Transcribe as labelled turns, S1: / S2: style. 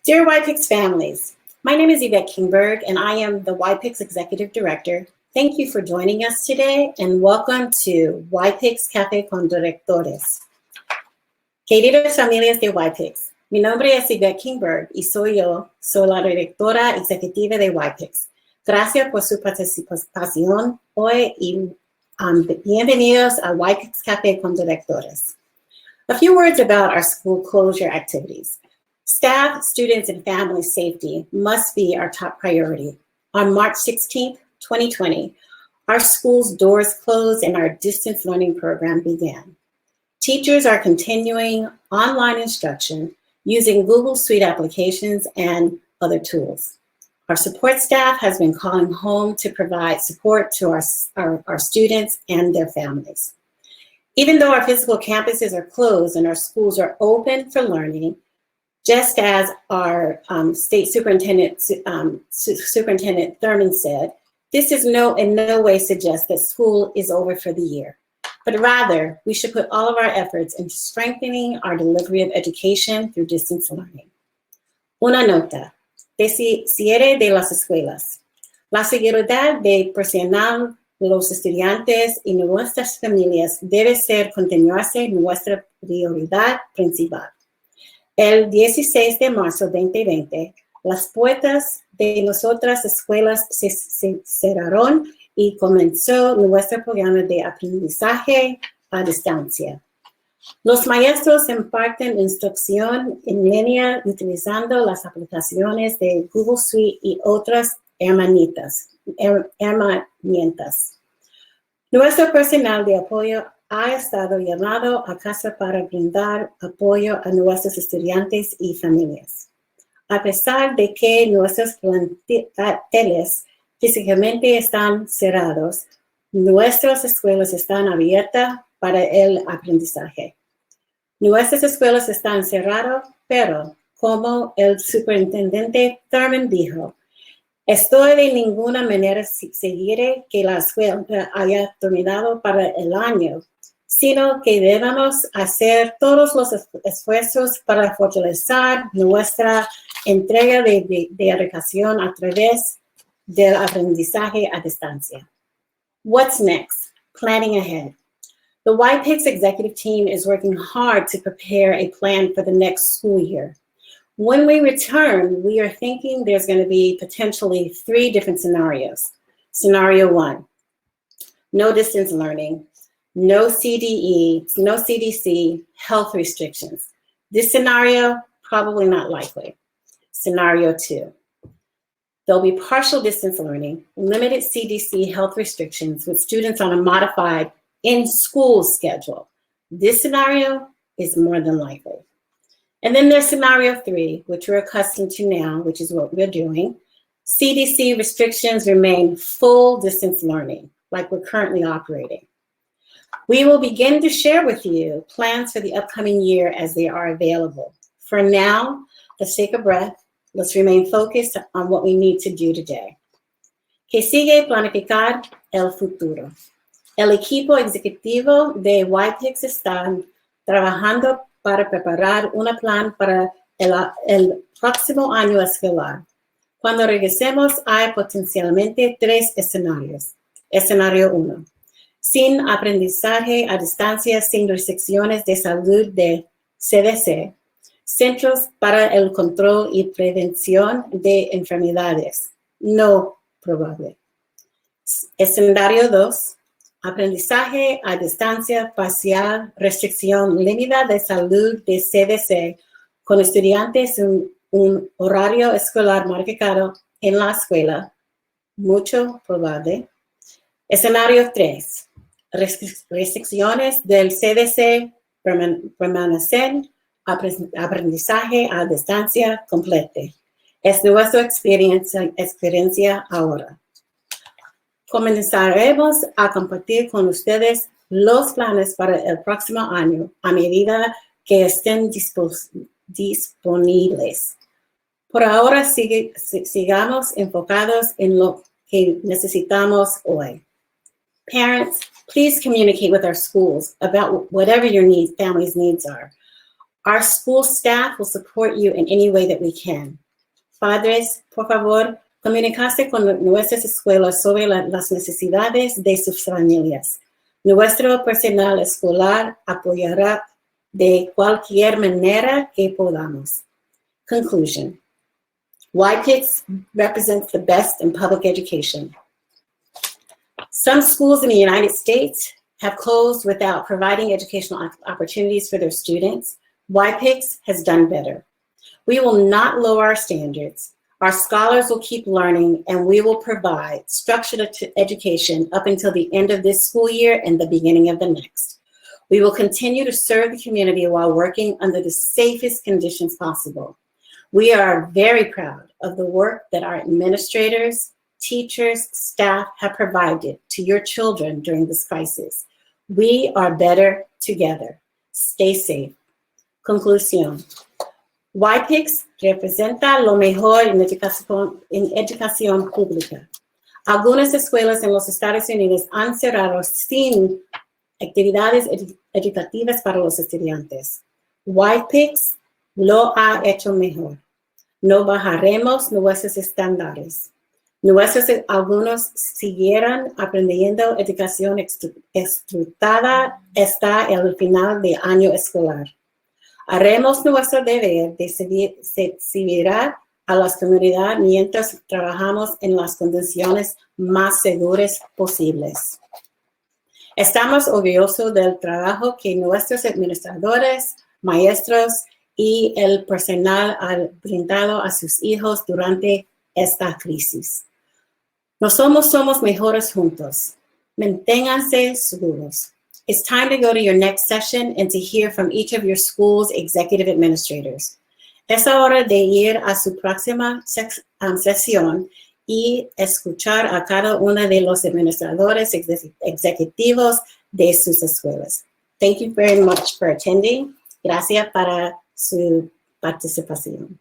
S1: Dear YPICS families, my name is King-Berg and I am the YPICS Executive Director. Thank you for joining us today and welcome to YPICS Cafe con Directores. Queridas familias de YPICS, mi nombre es King-Berg y soy la directora ejecutiva de YPICS. Gracias por su participación hoy y bienvenidos a YPICS Cafe con Directores. A few words about our school closure activities. Staff, students, and family safety must be our top priority. On March 16th, 2020, our school's doors closed and our distance learning program began. Teachers are continuing online instruction using Google Suite applications and other tools. Our support staff has been calling home to provide support to our students and their families. Even though our physical campuses are closed and our schools are open for learning, just as our state superintendent, Superintendent Thurman said, this is in no way suggests that school is over for the year, but rather we should put all of our efforts into strengthening our delivery of education through distance learning. Una nota, cierre de las escuelas. La seguridad de personal, los estudiantes y nuestras familias debe ser continuarse nuestra prioridad principal. El 16 de marzo 2020, las puertas de nuestras escuelas se cerraron y comenzó nuestro programa de aprendizaje a distancia. Los maestros imparten instrucción en línea utilizando las aplicaciones de Google Suite y otras herramientas. Nuestro personal de apoyo ha estado llamado a casa para brindar apoyo a nuestros estudiantes y familias. A pesar de que nuestros planteles físicamente están cerrados, nuestras escuelas están abiertas para el aprendizaje. Nuestras escuelas están cerradas, pero como el superintendente Thurman dijo, esto de ninguna manera sugiere que la escuela haya terminado para el año, sino que debemos hacer todos los esfuerzos para fortalecer nuestra entrega de educación a través del aprendizaje a distancia. What's next? Planning ahead. The YPICS executive team is working hard to prepare a plan for the next school year. When we return, we are thinking there's going to be potentially 3 different scenarios. Scenario 1, no distance learning, no CDE, no CDC, health restrictions. This scenario, probably not likely. Scenario 2, there'll be partial distance learning, limited CDC health restrictions with students on a modified in-school schedule. This scenario is more than likely. And then there's scenario 3, which we're accustomed to now, which is what we're doing. CDC restrictions remain full distance learning, like we're currently operating. We will begin to share with you plans for the upcoming year as they are available. For now, let's take a breath. Let's remain focused on what we need to do today. Que sigue planificar el futuro. El equipo ejecutivo de YPICS está trabajando para preparar un plan para el próximo año escolar. Cuando regresemos, hay potencialmente 3 escenarios. Escenario 1. Sin aprendizaje a distancia, sin restricciones de salud de CDC, Centros para el Control y Prevención de Enfermedades. No probable. Escenario 2. Aprendizaje a distancia parcial, restricción limitada de salud de CDC con estudiantes en un horario escolar marcado en la escuela. Mucho probable. Escenario 3. Restricciones del CDC permanecen. Aprendizaje a distancia completa. Es nuestra experiencia ahora. Comenzaremos a compartir con ustedes los planes para el próximo año a medida que estén disponibles. Por ahora, sigamos enfocados en lo que necesitamos hoy. Parents, please communicate with our schools about whatever your families' needs are. Our school staff will support you in any way that we can. Padres, por favor, comunicarse con nuestras escuelas sobre las necesidades de sus familias. Nuestro personal escolar apoyará de cualquier manera que podamos. Conclusion. YPICS represents the best in public education. Some schools in the United States have closed without providing educational opportunities for their students. YPICS has done better. We will not lower our standards. Our scholars will keep learning, and we will provide structured education up until the end of this school year and the beginning of the next. We will continue to serve the community while working under the safest conditions possible. We are very proud of the work that our administrators, teachers, staff have provided to your children during this crisis. We are better together. Stay safe. Conclusión. YPICS representa lo mejor en educación pública. Algunas escuelas en los Estados Unidos han cerrado sin actividades educativas para los estudiantes. YPICS lo ha hecho mejor. No bajaremos nuestros estándares. Nuestros alumnos siguieron aprendiendo educación estructurada hasta el final del año escolar. Haremos nuestro deber de servir a la comunidad mientras trabajamos en las condiciones más seguras posibles. Estamos orgullosos del trabajo que nuestros administradores, maestros y el personal han brindado a sus hijos durante esta crisis. Nosotros somos mejores juntos. Manténganse seguros. It's time to go to your next session and to hear from each of your school's executive administrators. Es hora de ir a su próxima sesión y escuchar a cada uno de los administradores ejecutivos de sus escuelas. Thank you very much for attending. Gracias para su participación.